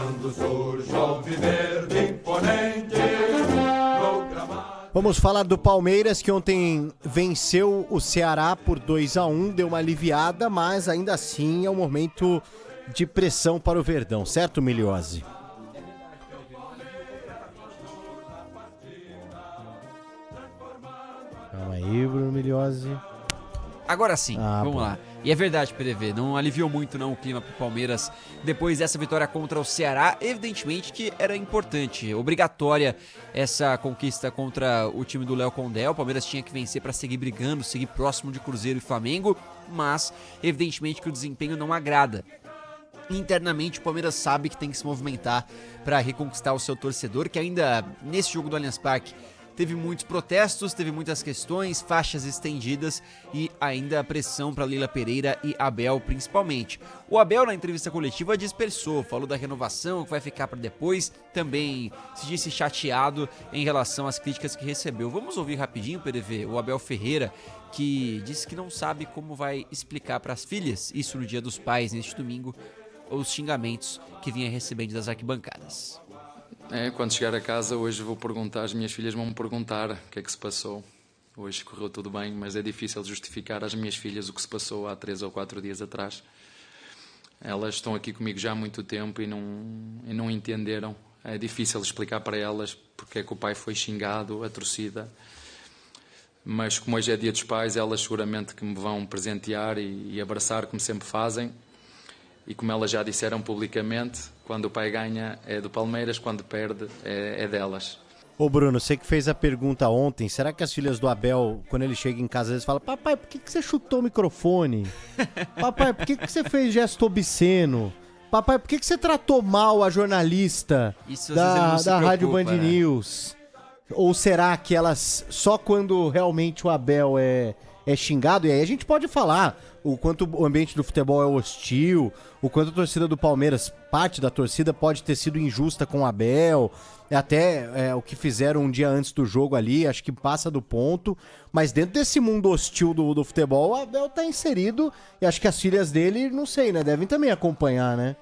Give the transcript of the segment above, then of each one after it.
quando surge o viverde imponente no gramado. Vamos falar do Palmeiras, que ontem venceu o Ceará por 2-1, deu uma aliviada, mas ainda assim é um momento de pressão para o Verdão, certo, Miliose? Calma aí, Bruno Miliose. Agora sim, vamos bom. lá. E é verdade, PDV, não aliviou muito não o clima pro Palmeiras depois dessa vitória contra o Ceará. Evidentemente que era importante, obrigatória essa conquista contra o time do Léo Condé. O Palmeiras tinha que vencer para seguir brigando, seguir próximo de Cruzeiro e Flamengo, mas evidentemente que o desempenho não agrada. Internamente o Palmeiras sabe que tem que se movimentar para reconquistar o seu torcedor, que ainda nesse jogo do Allianz Parque teve muitos protestos, teve muitas questões, faixas estendidas e ainda a pressão para Leila Pereira e Abel principalmente. O Abel na entrevista coletiva dispersou, falou da renovação que vai ficar para depois, também se disse chateado em relação às críticas que recebeu. Vamos ouvir rapidinho, PDV, o Abel Ferreira, que disse que não sabe como vai explicar para as filhas, isso no Dia dos Pais, neste domingo, os xingamentos que vinha recebendo das arquibancadas. Quando chegar a casa hoje vou perguntar, as minhas filhas vão me perguntar o que é que se passou. Hoje correu tudo bem, mas é difícil justificar às minhas filhas o que se passou há 3 ou 4 dias atrás. Elas estão aqui comigo já há muito tempo e não entenderam. É difícil explicar para elas porque é que o pai foi xingado, a torcida. Mas como hoje é Dia dos Pais, elas seguramente que me vão presentear e abraçar como sempre fazem. E como elas já disseram publicamente, quando o pai ganha é do Palmeiras, quando perde é delas. Ô Bruno, você que fez a pergunta ontem, será que as filhas do Abel, quando ele chega em casa, eles falam: papai, por que você chutou o microfone? Papai, por que você fez gesto obsceno? Papai, por que você tratou mal a jornalista da Rádio Band News? Ou será que elas, só quando realmente o Abel é xingado, e aí a gente pode falar o quanto o ambiente do futebol é hostil, o quanto a torcida do Palmeiras, parte da torcida pode ter sido injusta com o Abel, até o que fizeram um dia antes do jogo ali, acho que passa do ponto, mas dentro desse mundo hostil do futebol, o Abel tá inserido, e acho que as filhas dele, não sei, né, devem também acompanhar, né?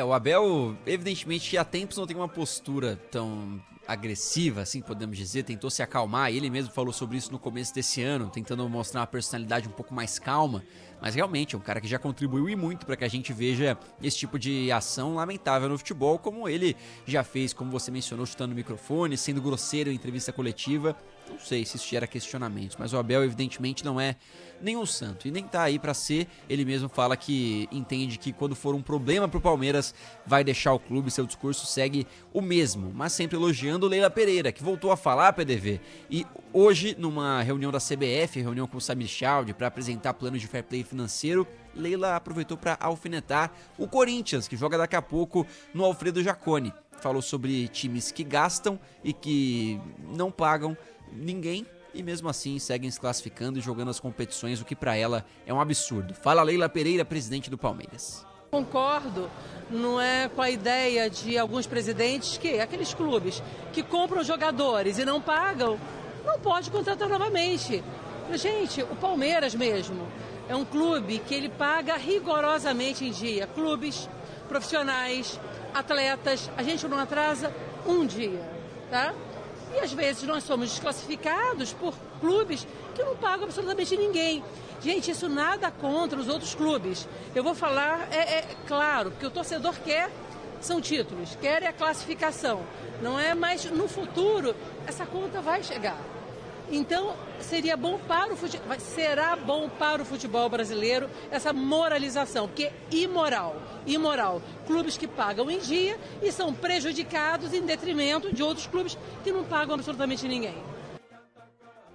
O Abel, evidentemente, há tempos não tem uma postura tão agressiva, assim podemos dizer, tentou se acalmar, ele mesmo falou sobre isso no começo desse ano, tentando mostrar uma personalidade um pouco mais calma, mas realmente é um cara que já contribuiu e muito para que a gente veja esse tipo de ação lamentável no futebol, como ele já fez, como você mencionou, chutando o microfone, sendo grosseiro em entrevista coletiva. Não sei se isso gera questionamentos, mas o Abel evidentemente não é nenhum santo e nem tá aí pra ser. Ele mesmo fala que entende que quando for um problema pro Palmeiras vai deixar o clube, seu discurso segue o mesmo, mas sempre elogiando Leila Pereira, que voltou a falar, PDV, e hoje numa reunião da CBF, reunião com o Samir Chaldi para apresentar planos de fair play financeiro, Leila aproveitou para alfinetar o Corinthians, que joga daqui a pouco no Alfredo Jaconi. Falou sobre times que gastam e que não pagam ninguém e mesmo assim seguem se classificando e jogando as competições, o que para ela é um absurdo. Fala Leila Pereira, presidente do Palmeiras. Concordo, não é com a ideia de alguns presidentes que aqueles clubes que compram jogadores e não pagam, não pode contratar novamente. Gente, o Palmeiras mesmo é um clube que ele paga rigorosamente em dia. Clubes, profissionais, atletas, a gente não atrasa um dia, tá? E às vezes nós somos desclassificados por clubes que não pagam absolutamente ninguém. Gente, isso nada contra os outros clubes. Eu vou falar, claro, porque o torcedor quer são títulos, quer a classificação. Não é, mas no futuro essa conta vai chegar. Então, será bom para o futebol brasileiro essa moralização, porque é imoral. Clubes que pagam em dia e são prejudicados em detrimento de outros clubes que não pagam absolutamente ninguém.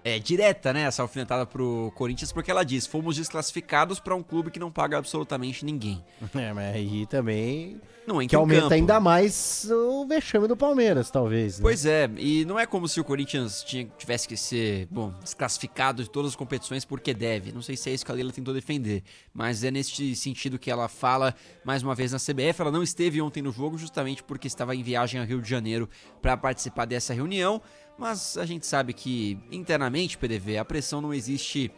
É direta, né, essa alfinetada pro Corinthians, porque ela diz: fomos desclassificados para um clube que não paga absolutamente ninguém. Mas aí também não que aumenta ainda mais o vexame do Palmeiras, talvez, né? Pois é, e não é como se o Corinthians tivesse que ser, desclassificado de todas as competições porque deve. Não sei se é isso que a Leila tentou defender, mas é nesse sentido que ela fala mais uma vez na CBF. Ela não esteve ontem no jogo justamente porque estava em viagem ao Rio de Janeiro para participar dessa reunião, mas a gente sabe que internamente, PDV, a pressão não existe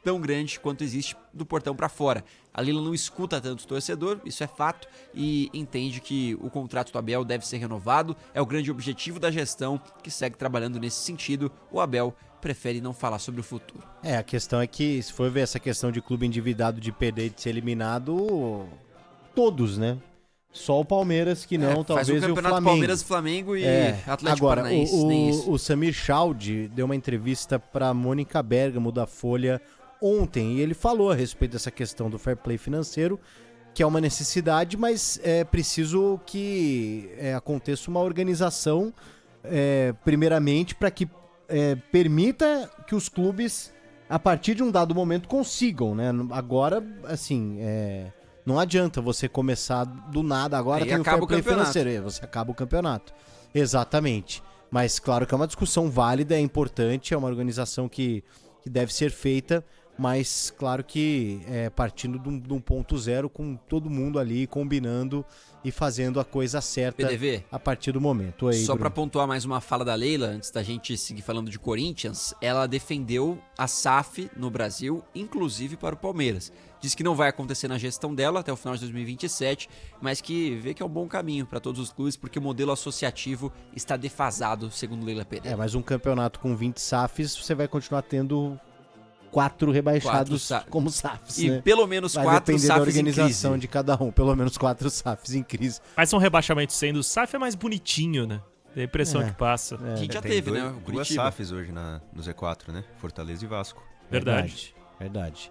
tão grande quanto existe do portão para fora. A Leila não escuta tanto o torcedor, isso é fato, e entende que o contrato do Abel deve ser renovado, é o grande objetivo da gestão que segue trabalhando nesse sentido. O Abel prefere não falar sobre o futuro. A questão é que, se for ver essa questão de clube endividado, de perder, de ser eliminado, todos, né? Só o Palmeiras que não, talvez, faz o e o campeonato Flamengo. Palmeiras, Flamengo e Atlético Agora, Paranaense, nem isso. o Samir Chaldi deu uma entrevista para Mônica Bergamo, da Folha, ontem, e ele falou a respeito dessa questão do fair play financeiro, que é uma necessidade, mas é preciso que aconteça uma organização, primeiramente, para que permita que os clubes, a partir de um dado momento, consigam, né? Agora, assim, não adianta você começar do nada, agora tem o fair play financeiro, você acaba o campeonato. Exatamente. Mas claro que é uma discussão válida, é importante, é uma organização que deve ser feita, mas claro que partindo de um ponto zero, com todo mundo ali combinando e fazendo a coisa certa PDV, a partir do momento. Aí, só Bruno. para pontuar mais uma fala da Leila, antes da gente seguir falando de Corinthians, ela defendeu a SAF no Brasil, inclusive para o Palmeiras. Diz que não vai acontecer na gestão dela até o final de 2027, mas que vê que é um bom caminho para todos os clubes, porque o modelo associativo está defasado, segundo Leila Pereira. Mas um campeonato com 20 SAFs, você vai continuar tendo 4 rebaixados como SAFs, e né? pelo menos Vai 4 depender SAFs da organização em crise. de cada um, pelo menos 4 SAFs em crise. Mas um rebaixamento sendo SAF é mais bonitinho, né? Tem a impressão que passa. A gente já Tem teve, né? O duas Curitiba. SAFs hoje no Z4, né? Fortaleza e Vasco. Verdade. Verdade.